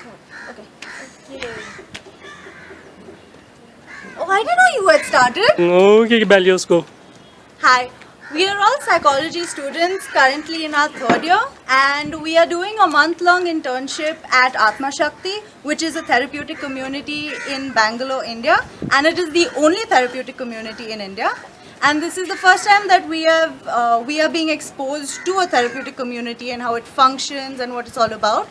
Okay. Oh, I didn't know you had started. Okay, Balios, go. Hi. We are all psychology students currently in our third year, and we are doing a month-long internship at Atma Shakti, which is a therapeutic community in Bangalore, India, and it is the only therapeutic community in India. And this is the first time that we are being exposed to a therapeutic community and how it functions and what it's all about.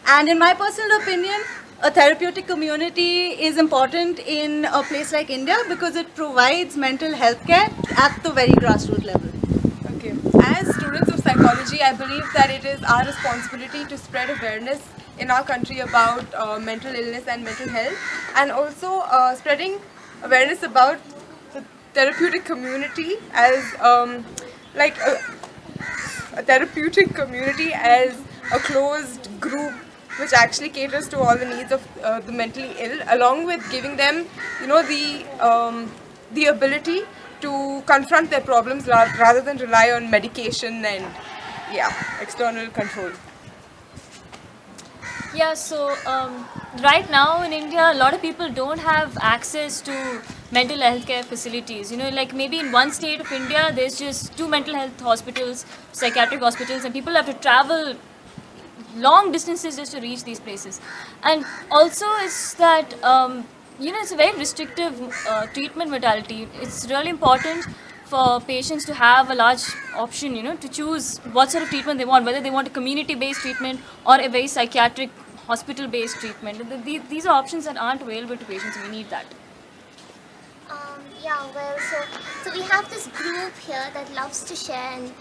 And in my personal opinion, a therapeutic community is important in a place like India because it provides mental health care at the very grassroots level. Okay. As students of psychology, I believe that it is our responsibility to spread awareness in our country about mental illness and mental health, and also spreading awareness about the therapeutic community as like a therapeutic community as a closed group which actually caters to all the needs of the mentally ill, along with giving them, the ability to confront their problems rather than rely on medication and external control. Yeah, so right now in India, a lot of people don't have access to mental health care facilities. You know, like maybe in one state of India, there's just two mental health hospitals, psychiatric hospitals, and people have to travel long distances just to reach these places. And also, it's that it's a very restrictive treatment modality. It's really important for patients to have a large option, to choose what sort of treatment they want, whether they want a community-based treatment or a very psychiatric hospital-based treatment. These are options that aren't available to patients, and we need that. So we have this group here that loves to share, and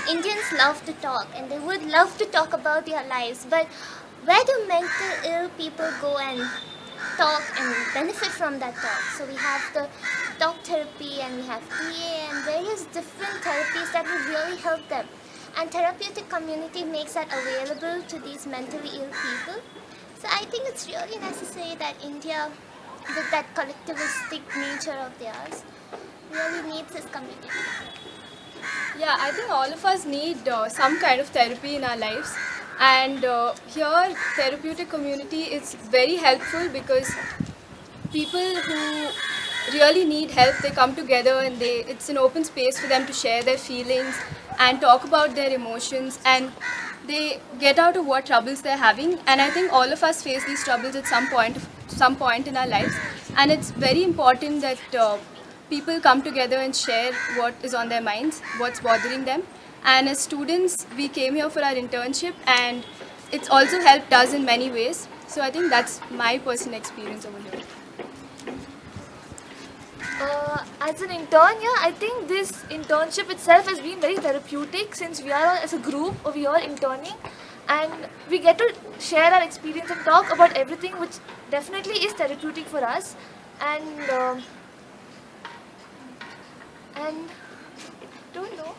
Indians love to talk, and they would love to talk about their lives. But where do mental ill people go and talk and benefit from that talk? So we have the talk therapy, and we have TA, and various different therapies that will really help them. And therapeutic community makes that available to these mentally ill people. So I think it's really necessary that India, with that collectivistic nature of theirs, really needs this community. Yeah, I think all of us need some kind of therapy in our lives, and here therapeutic community is very helpful because people who really need help, they come together, and it's an open space for them to share their feelings and talk about their emotions, and they get out of what troubles they're having. And I think all of us face these troubles at some point in our lives, and it's very important that people come together and share what is on their minds, what's bothering them. And as students, we came here for our internship, and it's also helped us in many ways. So I think that's my personal experience over here. As an intern, I think this internship itself has been very therapeutic, since we are all as a group over here interning, and we get to share our experience and talk about everything, which definitely is therapeutic for us. And don't know.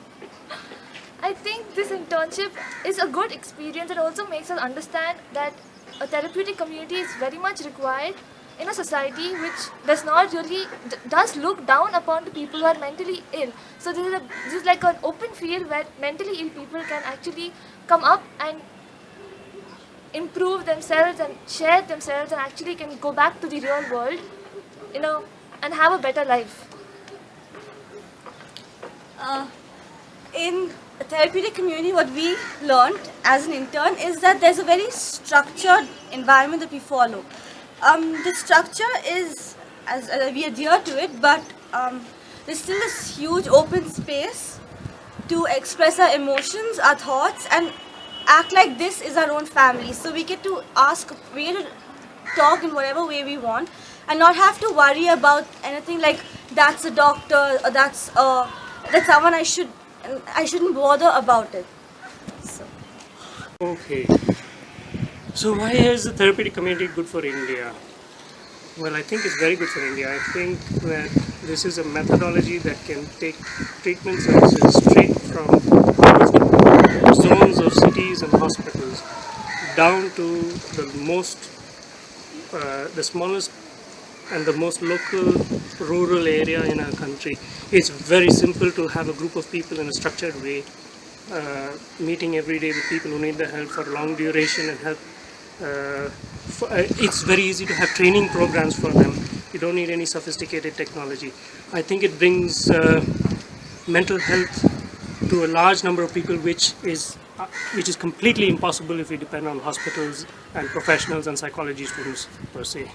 I think this internship is a good experience. It also makes us understand that a therapeutic community is very much required in a society which does not really does look down upon the people who are mentally ill. So this is like an open field where mentally ill people can actually come up and improve themselves and share themselves, and actually can go back to the real world, and have a better life. In a therapeutic community, what we learned as an intern is that there's a very structured environment that we follow. The structure is, as we adhere to it, but there's still this huge open space to express our emotions, our thoughts, and act like this is our own family. So we get to talk in whatever way we want, and not have to worry about anything like that's a doctor or that's someone I shouldn't bother about it. So. Okay. So why is the therapeutic community good for India? Well, I think it's very good for India. I think that this is a methodology that can take treatment services straight from the zones of cities and hospitals down to the smallest and the most local rural area in our country. It's very simple to have a group of people in a structured way, meeting every day with people who need the help for long duration and help It's very easy to have training programs for them. You don't need any sophisticated technology. I think it brings mental health to a large number of people, which is completely impossible if we depend on hospitals and professionals and psychology students per se.